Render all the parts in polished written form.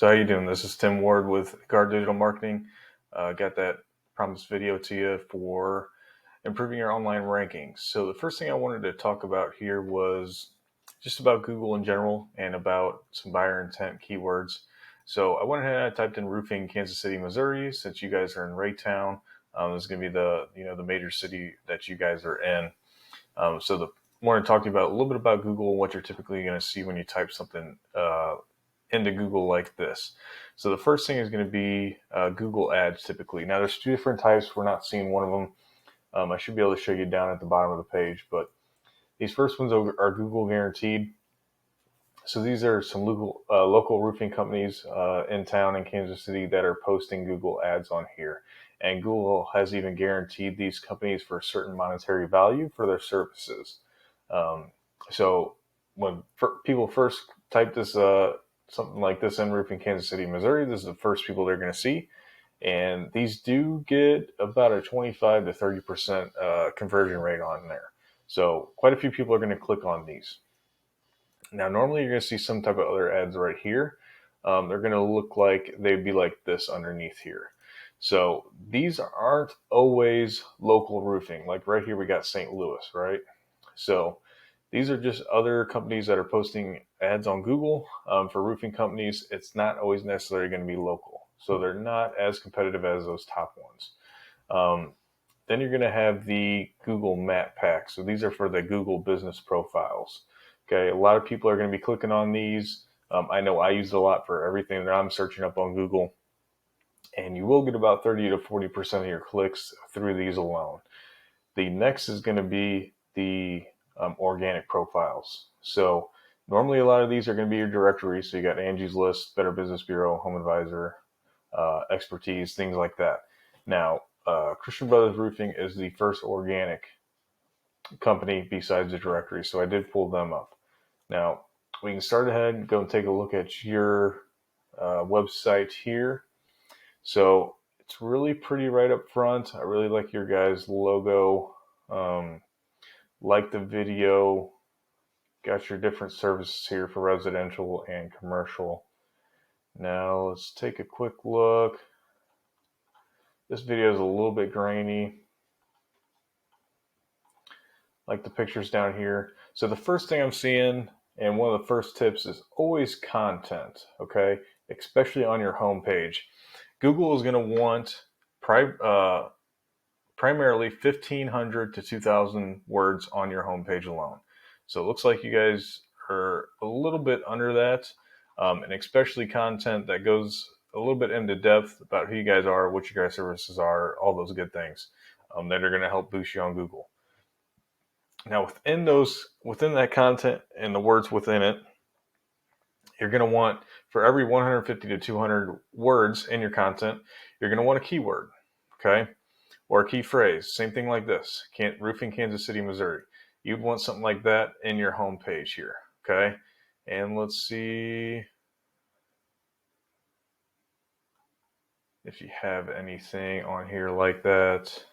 So how you doing? This is Tim Ward with Guard Digital Marketing. Got that promised video to you for improving your online rankings. So the first thing I wanted to talk about here was just about Google in general and about some buyer intent keywords. So I went ahead and I typed in roofing Kansas City, Missouri, since you guys are in Raytown. This is going to be the major city that you guys are in. I want to talk to you about a little bit about Google and what you're typically going to see when you type something into Google like this. So the first thing is going to be Google Ads typically. Now there's two different types. We're not seeing one of them. I should be able to show you down at the bottom of the page, but these first ones are Google guaranteed. So these are some local roofing companies in town in Kansas City that are posting Google Ads on here. And Google has even guaranteed these companies for a certain monetary value for their services. So when people first type this something like this in roofing Kansas City, Missouri, this is the first people they're going to see. And these do get about a 25 to 30% conversion rate on there. So quite a few people are going to click on these. Now, normally you're going to see some type of other ads right here. They're going to look like they'd be like this underneath here. So these aren't always local roofing. Like right here, we got St. Louis, right? So these are just other companies that are posting ads on Google for roofing companies. It's not always necessarily going to be local. So they're not as competitive as those top ones. Then you're going to have the Google Map Pack. So these are for the Google business profiles. Okay, a lot of people are going to be clicking on these. I know I use it a lot for everything that I'm searching up on Google. And you will get about 30 to 40% of your clicks through these alone. The next is going to be the organic profiles. So normally a lot of these are going to be your directories. So you got Angie's List, Better Business Bureau, Home Advisor, Expertise, things like that. Now, Christian Brothers Roofing is the first organic company besides the directory. So I did pull them up. Now, we can start ahead and go and take a look at your website here. So it's really pretty right up front. I really like your guys' logo. Like the video. Got your different services here for residential and commercial. Now let's take a quick look. This video is a little bit grainy. Like the pictures down here. So the first thing I'm seeing, and one of the first tips, is always content, okay? Especially on your homepage. Google is going to want primarily 1,500 to 2,000 words on your homepage alone. So it looks like you guys are a little bit under that, and especially content that goes a little bit into depth about who you guys are, what your guys' services are, all those good things that are going to help boost you on Google. Now, within that content and the words within it, you're going to want, for every 150 to 200 words in your content, you're going to want a keyword, okay? Or a key phrase. Same thing like this, roofing Kansas City, Missouri. You'd want something like that in your homepage here, okay? And let's see if you have anything on here like that.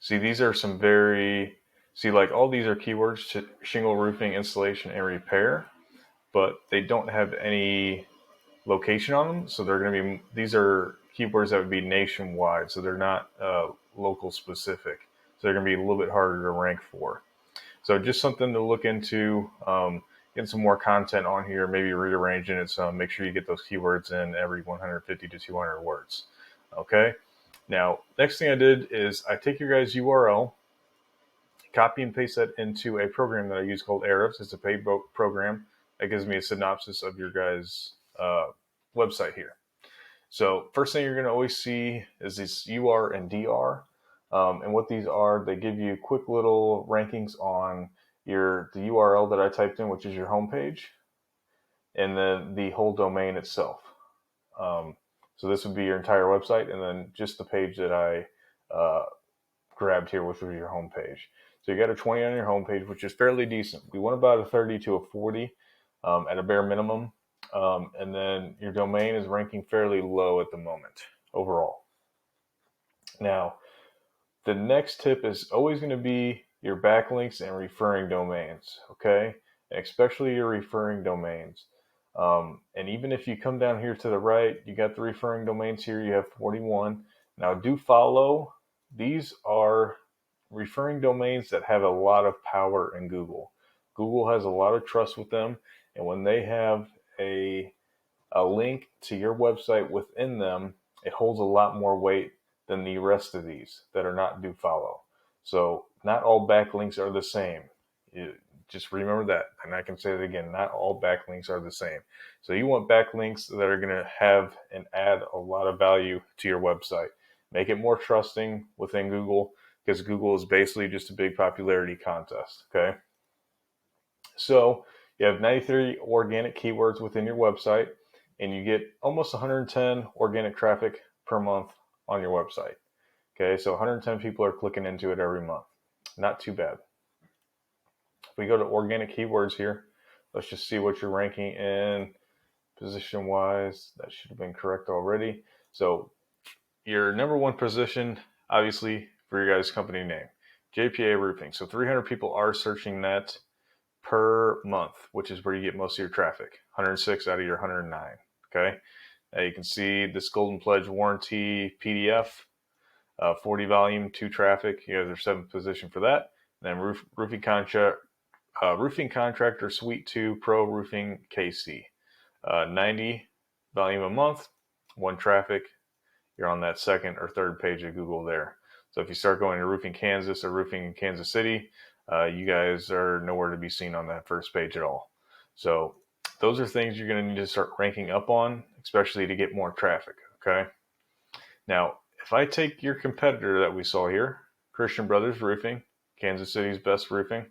See, these are some like all these are keywords to shingle roofing, installation, and repair, but they don't have any location on them. So these are keywords that would be nationwide. So they're not local specific. So they're going to be a little bit harder to rank for. So just something to look into, getting some more content on here, maybe rearranging it some, make sure you get those keywords in every 150 to 200 words. Okay. Now, next thing I did is I take your guys' URL, copy and paste that into a program that I use called Ahrefs. It's a paid program that gives me a synopsis of your guys' website here. So first thing you're going to always see is this UR and DR. And what these are, they give you quick little rankings on the URL that I typed in, which is your homepage, and then the whole domain itself. So this would be your entire website, and then just the page that I grabbed here, which was your homepage. So you got a 20 on your homepage, which is fairly decent. We want about a 30 to a 40 at a bare minimum. And then your domain is ranking fairly low at the moment overall. Now, the next tip is always going to be your backlinks and referring domains, okay? especially your referring domains. And even if you come down here to the right, you got the referring domains here, you have 41. Now do follow. These are referring domains that have a lot of power in Google. Google has a lot of trust with them, and when they have a link to your website within them, it holds a lot more weight than the rest of these that are not do follow. So not all backlinks are the same. Just remember that, and I can say it again, not all backlinks are the same. So you want backlinks that are going to have and add a lot of value to your website. Make it more trusting within Google, because Google is basically just a big popularity contest, okay? So you have 93 organic keywords within your website, and you get almost 110 organic traffic per month on your website. Okay, so 110 people are clicking into it every month. Not too bad. If we go to organic keywords here, let's just see what you're ranking in position wise. That should have been correct already. So your number one position, obviously, for your guys' company name, JPA Roofing. So 300 people are searching that per month, which is where you get most of your traffic. 106 out of your 109. Okay. Now you can see this Golden Pledge Warranty PDF, 40 volume, 2 traffic. You guys are 7th position for that. And then roofing contractor Suite 2 Pro Roofing KC, 90 volume a month, 1 traffic. You're on that 2nd or 3rd page of Google there. So if you start going to Roofing Kansas or Roofing in Kansas City, you guys are nowhere to be seen on that 1st page at all. So those are things you're going to need to start ranking up on, especially to get more traffic, okay? Now, if I take your competitor that we saw here, Christian Brothers Roofing, Kansas City's best roofing,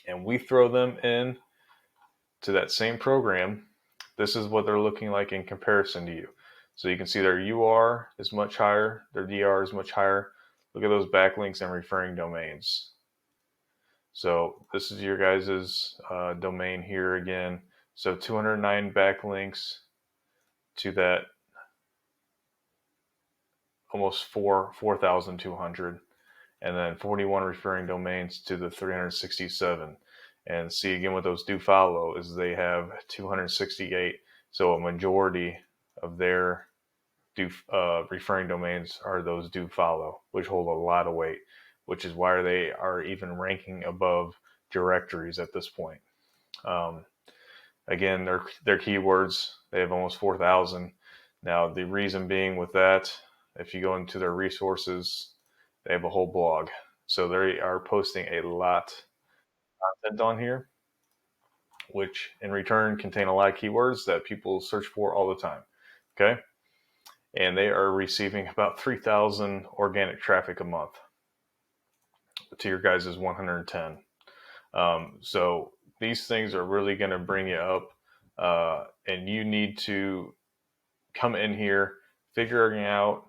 and we throw them in to that same program, this is what they're looking like in comparison to you. So you can see their UR is much higher, their DR is much higher. Look at those backlinks and referring domains. So this is your guys' domain here again. So 209 backlinks to that almost 4,200, and then 41 referring domains to the 367. And see again what those do follow is they have 268. So a majority of their referring domains are those do follow, which hold a lot of weight, which is why they are even ranking above directories at this point. Again, their keywords, they have almost 4,000. Now, the reason being with that, if you go into their resources, they have a whole blog. So they are posting a lot of content on here, which in return contain a lot of keywords that people search for all the time. Okay. And they are receiving about 3,000 organic traffic a month to your guys' 110. So these things are really going to bring you up, and you need to come in here figuring out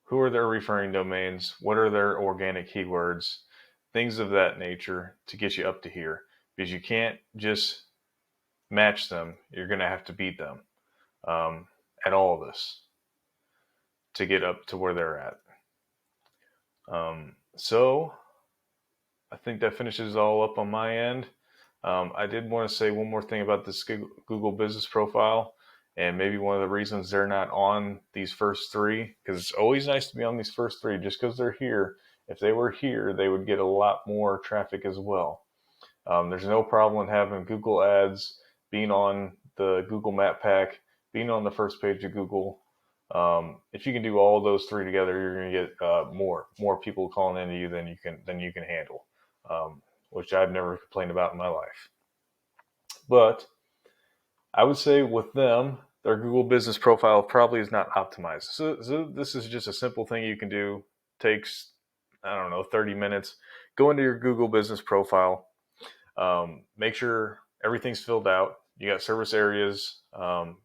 who are their referring domains, what are their organic keywords, things of that nature to get you up to here, because you can't just match them. You're going to have to beat them at all of this to get up to where they're at. So I think that finishes all up on my end. I did want to say one more thing about this Google Business Profile, and maybe one of the reasons they're not on these first 3, because it's always nice to be on these first 3 just because they're here. If they were here, they would get a lot more traffic as well. There's no problem in having Google Ads, being on the Google Map Pack, being on the first page of Google. If you can do all those 3 together, you're going to get more people calling into you than you can handle, which I've never complained about in my life. But I would say with them, their Google Business Profile probably is not optimized. So this is just a simple thing you can do. Takes, 30 minutes. Go into your Google Business Profile. Make sure everything's filled out. You got service areas.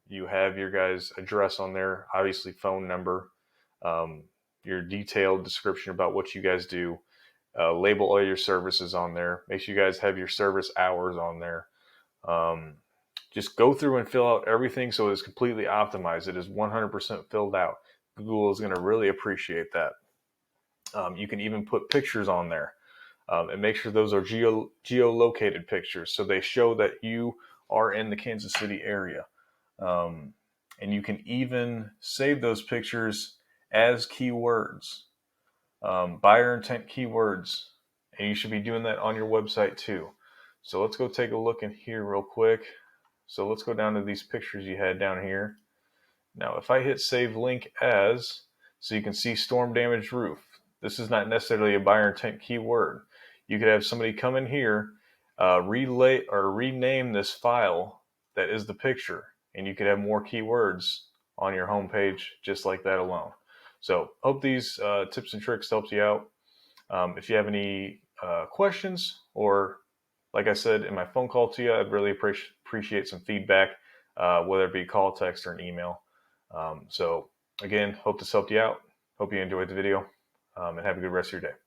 You have your guys' address on there, obviously phone number, your detailed description about what you guys do. Label all your services on there. Make sure you guys have your service hours on there. Just go through and fill out everything so it's completely optimized. It is 100% filled out. Google is going to really appreciate that. You can even put pictures on there. and make sure those are geolocated pictures, so they show that you are in the Kansas City area. Um, and you can even save those pictures as keywords, buyer intent keywords, and you should be doing that on your website too. So let's go take a look in here real quick. So let's go down to these pictures you had down here. Now, if I hit save link as, so you can see storm damaged roof. This is not necessarily a buyer intent keyword. You could have somebody come in here, relay or rename this file that is the picture, and you could have more keywords on your homepage just like that alone. So hope these tips and tricks helped you out. If you have any questions, or like I said in my phone call to you, I'd really appreciate some feedback, whether it be call, text, or an email. So again, hope this helped you out. Hope you enjoyed the video, and have a good rest of your day.